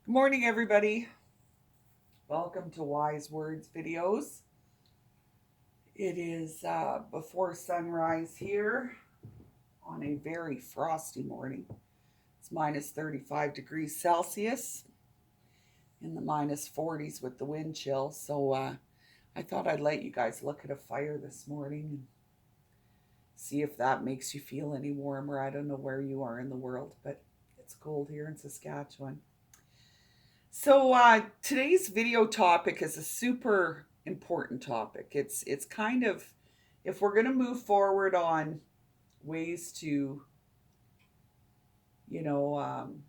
Good morning, everybody. Welcome to Wise Words videos. It is before sunrise here on a very frosty morning. It's minus 35 degrees Celsius in the minus 40s with the wind chill. So I thought I'd let you guys look at a fire this morning and see if that makes you feel any warmer. I don't know where you are in the world, but it's cold here in Saskatchewan. So today's video topic is a super important topic. It's kind of, if we're going to move forward on ways to, you know, um,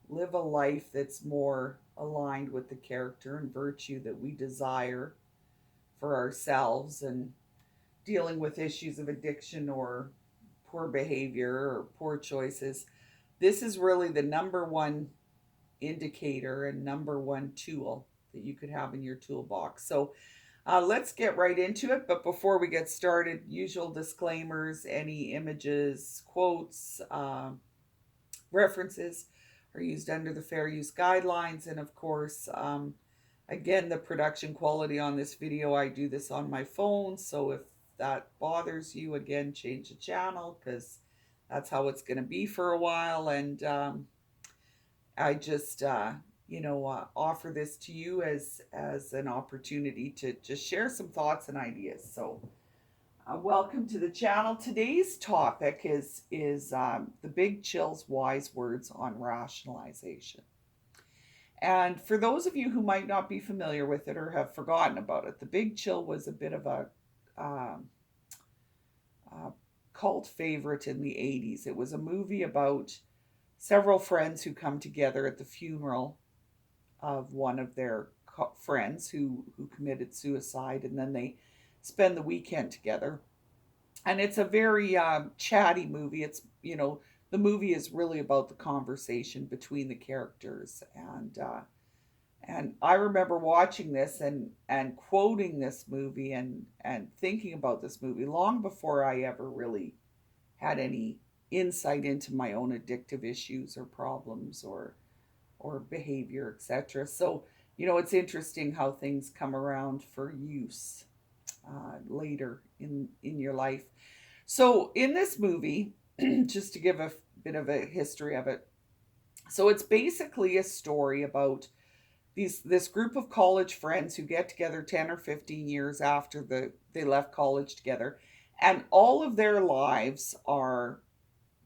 live a life that's more aligned with the character and virtue that we desire for ourselves, and dealing with issues of addiction or poor behavior or poor choices, this is really the number one indicator and number one tool that you could have in your toolbox. So let's get right into it. But before we get started, usual disclaimers: any images, quotes, references are used under the fair use guidelines. And of course, again, the production quality on this video, I do this on my phone. So if that bothers you, again, change the channel, because that's how it's going to be for a while. And I just offer this to you as an opportunity to just share some thoughts and ideas. So welcome to the channel. Today's topic is the Big Chill's wise words on rationalization. And for those of you who might not be familiar with it or have forgotten about it, the Big Chill was a bit of a um, cult favorite in the 80s. It was a movie about several friends who come together at the funeral of one of their friends who committed suicide, and then they spend the weekend together. And it's a very chatty movie. The movie is really about the conversation between the characters, and I remember watching this and quoting this movie and thinking about this movie long before I ever really had any insight into my own addictive issues or problems or behavior, etc. So it's interesting how things come around for use later in your life. So in this movie, just to give a bit of a history of it, so it's basically a story about this group of college friends who get together 10 or 15 years after they left college together, and all of their lives are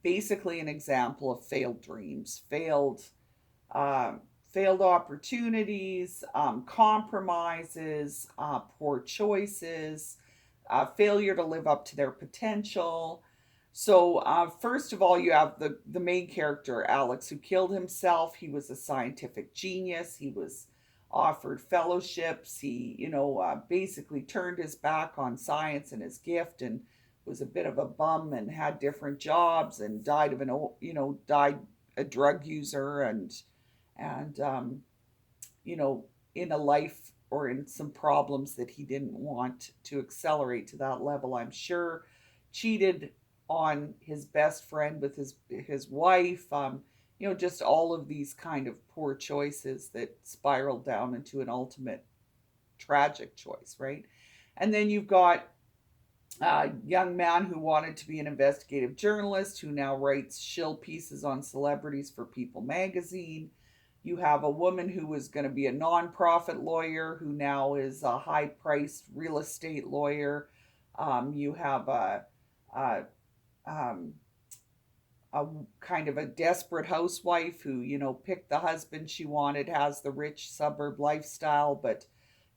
basically an example of failed dreams, um, failed opportunities, compromises, poor choices, failure to live up to their potential. So first of all, you have the main character, Alex, who killed himself. He was a scientific genius. He was offered fellowships. He basically turned his back on science and his gift, and was a bit of a bum and had different jobs, and died a drug user, and you know, in a life or in some problems that he didn't want to accelerate to that level, I'm sure. Cheated on his best friend with his wife. Just all of these kind of poor choices that spiraled down into an ultimate tragic choice, right? And then you've got a young man who wanted to be an investigative journalist who now writes shill pieces on celebrities for People magazine. You have a woman who was going to be a nonprofit lawyer who now is a high priced real estate lawyer. You have a, um, a kind of a desperate housewife who, picked the husband she wanted, has the rich suburb lifestyle, but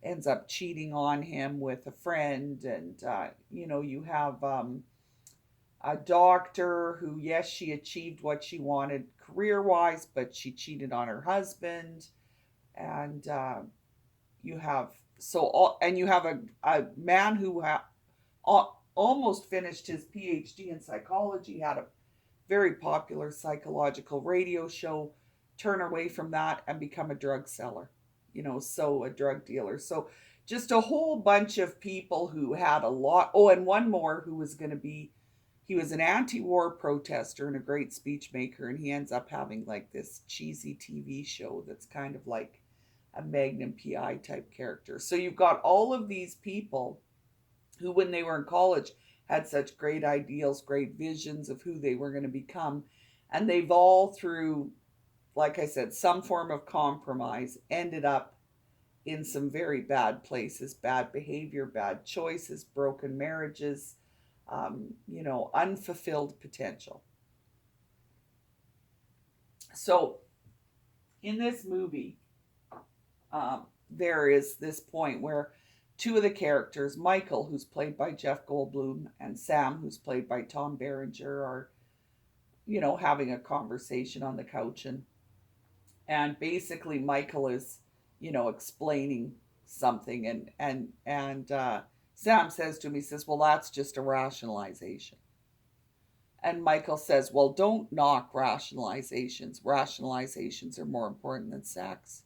ends up cheating on him with a friend. And you have a doctor who, yes, she achieved what she wanted career wise, but she cheated on her husband. And you have and you have a man who almost finished his PhD in psychology, had a very popular psychological radio show, turn away from that and become a drug seller, so a drug dealer. So just a whole bunch of people who had a lot. Oh, and one more who was going to be, he was an anti-war protester and a great speech maker, and he ends up having like this cheesy TV show that's kind of like a Magnum PI type character. So you've got all of these people who, when they were in college, had such great ideals, great visions of who they were going to become. And they've all, through, like I said, some form of compromise, ended up in some very bad places, bad behavior, bad choices, broken marriages, unfulfilled potential. So in this movie, there is this point where two of the characters, Michael, who's played by Jeff Goldblum, and Sam, who's played by Tom Berenger, are, having a conversation on the couch, and basically Michael is, explaining something, and Sam says to him, he says, "Well, that's just a rationalization." And Michael says, "Well, don't knock rationalizations. Rationalizations are more important than sex."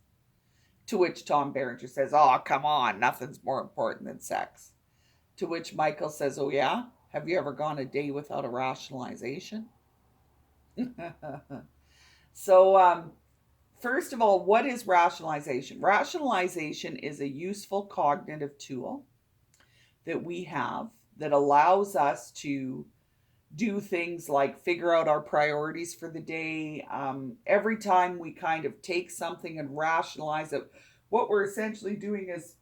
To which Tom Berenger says, "Oh, come on, nothing's more important than sex." To which Michael says, "Oh, yeah? Have you ever gone a day without a rationalization?" So, first of all, what is rationalization? Rationalization is a useful cognitive tool that we have that allows us to do things like figure out our priorities for the day. Every time we kind of take something and rationalize it, what we're essentially doing is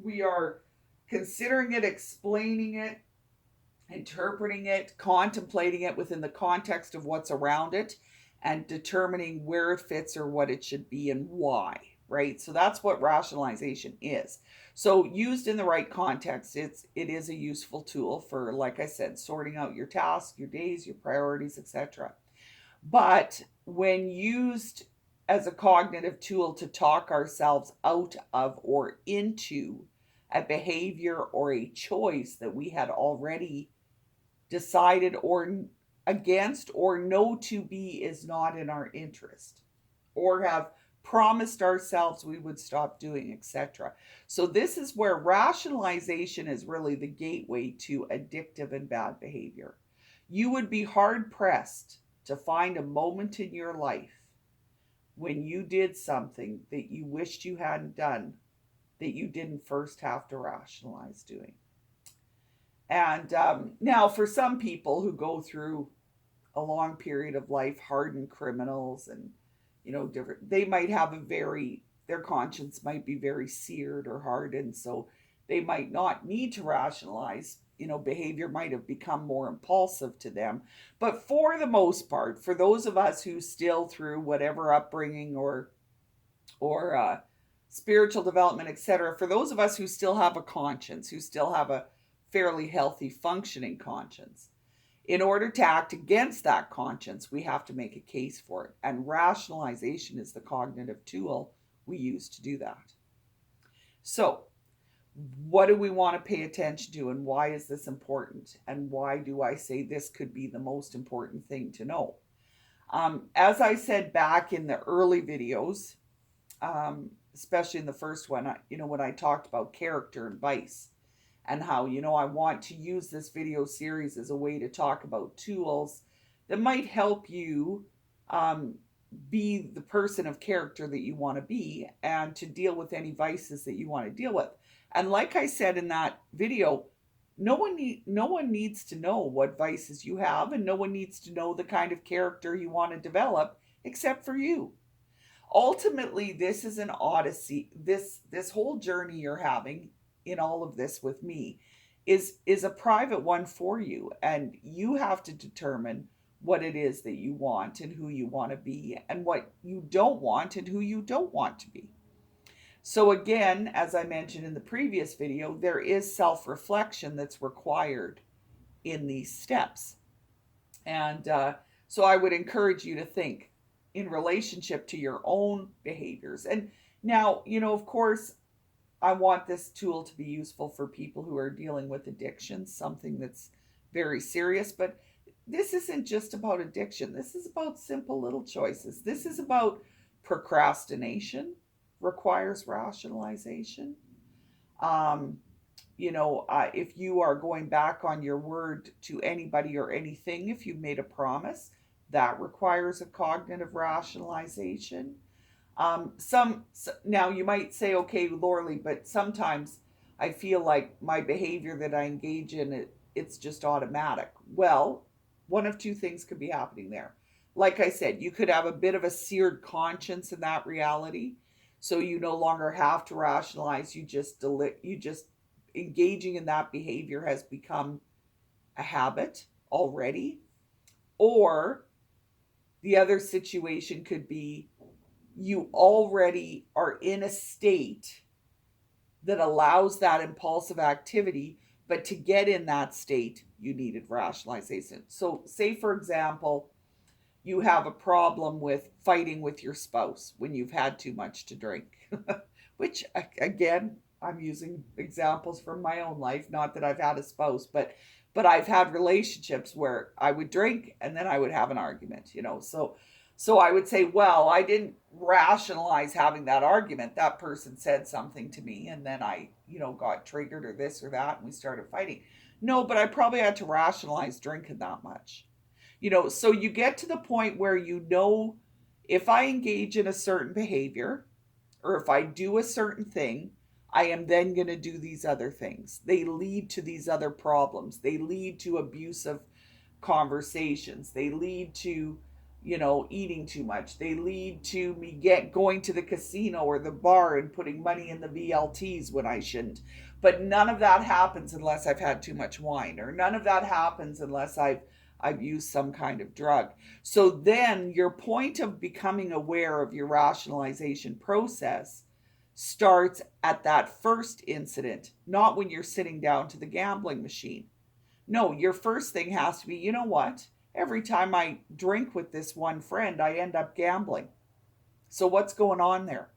we are considering it, explaining it, interpreting it, contemplating it within the context of what's around it, and determining where it fits or what it should be and why, right? So that's what rationalization is. So used in the right context, it is a useful tool for, like I said, sorting out your tasks, your days, your priorities, etc. But when used as a cognitive tool to talk ourselves out of or into a behavior or a choice that we had already decided or against or know to be is not in our interest, or have promised ourselves we would stop doing, etc. So this is where rationalization is really the gateway to addictive and bad behavior. You would be hard pressed to find a moment in your life when you did something that you wished you hadn't done that you didn't first have to rationalize doing. And now, for some people who go through a long period of life, hardened criminals, and different, they might have their conscience might be very seared or hardened, so they might not need to rationalize. Behavior might have become more impulsive to them. But for the most part, for those of us who still, through whatever upbringing or spiritual development, etc., for those of us who still have a conscience, who still have a fairly healthy functioning conscience, in order to act against that conscience, we have to make a case for it. And rationalization is the cognitive tool we use to do that. So, what do we want to pay attention to, and why is this important? And why do I say this could be the most important thing to know? As I said back in the early videos, especially in the first one, when I talked about character and vice, and how, I want to use this video series as a way to talk about tools that might help you be the person of character that you want to be, and to deal with any vices that you want to deal with. And like I said in that video, no one needs to know what vices you have, and no one needs to know the kind of character you want to develop except for you. Ultimately, this is an odyssey. This whole journey you're having in all of this with me is a private one for you, and you have to determine what it is that you want and who you want to be, and what you don't want and who you don't want to be. So again, as I mentioned in the previous video, there is self-reflection that's required in these steps. And so I would encourage you to think in relationship to your own behaviors. And now, of course, I want this tool to be useful for people who are dealing with addiction, something that's very serious. But this isn't just about addiction. This is about simple little choices. This is about procrastination, requires rationalization. Um, if you are going back on your word to anybody or anything, if you made a promise, that requires a cognitive rationalization. Some now you might say, okay, Lorley, but sometimes I feel like my behavior that I engage in, it's just automatic. Well, one of two things could be happening there. Like I said, you could have a bit of a seared conscience in that reality, so you no longer have to rationalize. You just engaging in that behavior has become a habit already. Or the other situation could be you already are in a state that allows that impulsive activity, but to get in that state, you needed rationalization. So, say for example, you have a problem with fighting with your spouse when you've had too much to drink, which, again, I'm using examples from my own life, not that I've had a spouse, but I've had relationships where I would drink and then I would have an argument. So I would say, well, I didn't rationalize having that argument. That person said something to me and then I got triggered or this or that and we started fighting. No, but I probably had to rationalize drinking that much. So you get to the point where if I engage in a certain behavior or if I do a certain thing, I am then going to do these other things. They lead to these other problems. They lead to abusive conversations. They lead to, eating too much. They lead to me going to the casino or the bar and putting money in the VLTs when I shouldn't. But none of that happens unless I've had too much wine, or none of that happens unless I've used some kind of drug. So then your point of becoming aware of your rationalization process starts at that first incident, not when you're sitting down to the gambling machine. No, your first thing has to be, you know what? Every time I drink with this one friend, I end up gambling. So what's going on there?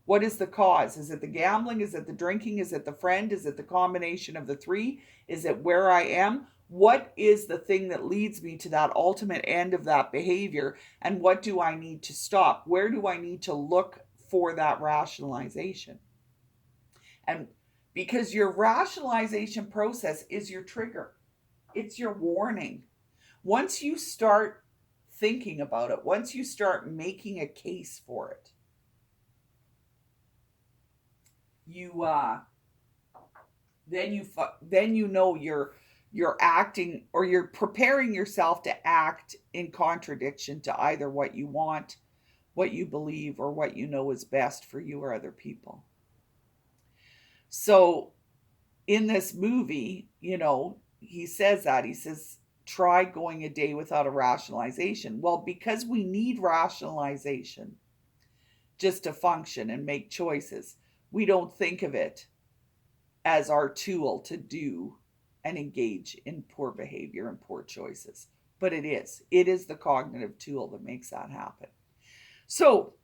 What is the cause? Is it the gambling? Is it the drinking? Is it the friend? Is it the combination of the three? Is it where I am? What is the thing that leads me to that ultimate end of that behavior? And what do I need to stop? Where do I need to look for that rationalization? And because your rationalization process is your trigger, it's your warning. Once you start thinking about it, once you start making a case for it, you then you know you're acting, or you're preparing yourself to act in contradiction to either what you want, what you believe, or what you know is best for you or other people. So in this movie, he says that. He says, try going a day without a rationalization. Well, because we need rationalization just to function and make choices, we don't think of it as our tool to do and engage in poor behavior and poor choices. But it is. It is the cognitive tool that makes that happen. So,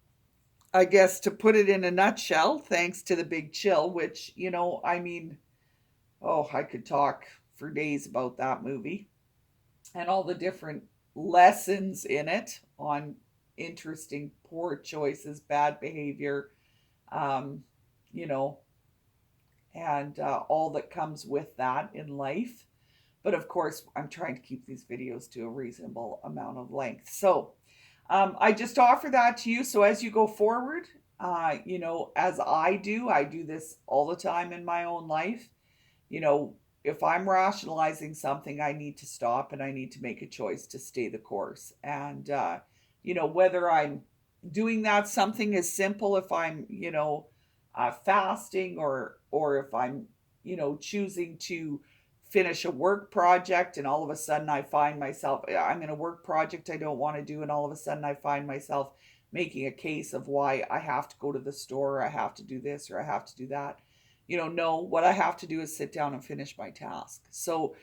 I guess to put it in a nutshell, thanks to the big chill, which, oh, I could talk for days about that movie and all the different lessons in it on interesting poor choices, bad behavior, um, you know, and all that comes with that in life. But of course, I'm trying to keep these videos to a reasonable amount of length. So I just offer that to you. So as you go forward, as I do this all the time in my own life. You know, if I'm rationalizing something, I need to stop and I need to make a choice to stay the course. And, whether I'm doing that something as simple, if I'm, fasting, or if I'm, choosing to finish a work project and all of a sudden I find myself, I'm in a work project I don't want to do. And all of a sudden I find myself making a case of why I have to go to the store, or I have to do this, or I have to do that. No, what I have to do is sit down and finish my task. So,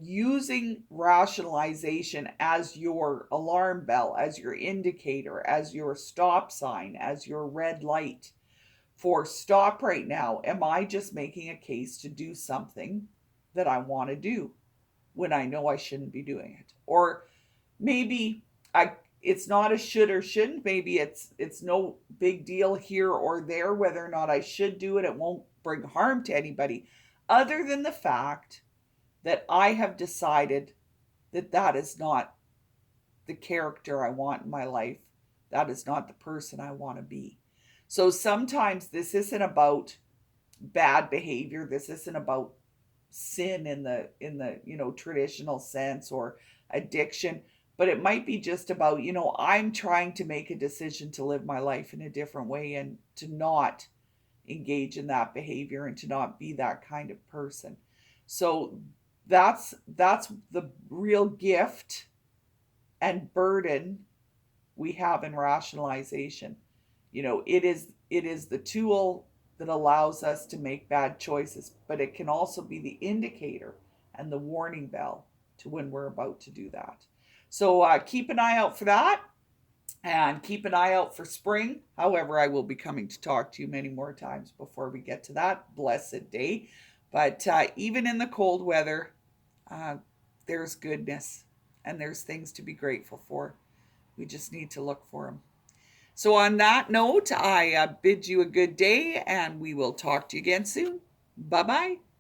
using rationalization as your alarm bell, as your indicator, as your stop sign, as your red light for stop right now. Am I just making a case to do something that I want to do when I know I shouldn't be doing it? Or maybe I it's not a should or shouldn't. Maybe it's no big deal here or there whether or not I should do it. It won't bring harm to anybody other than the fact that I have decided that that is not the character I want in my life. That is not the person I want to be. So sometimes this isn't about bad behavior. This isn't about sin in the traditional sense, or addiction, but it might be just about, I'm trying to make a decision to live my life in a different way and to not engage in that behavior and to not be that kind of person. So that's the real gift and burden we have in rationalization. It is the tool that allows us to make bad choices, but it can also be the indicator and the warning bell to when we're about to do that. So keep an eye out for that, and keep an eye out for spring. However, I will be coming to talk to you many more times before we get to that blessed day. But even in the cold weather, uh, there's goodness and there's things to be grateful for. We just need to look for them. So, on that note, I bid you a good day, and we will talk to you again soon. Bye bye.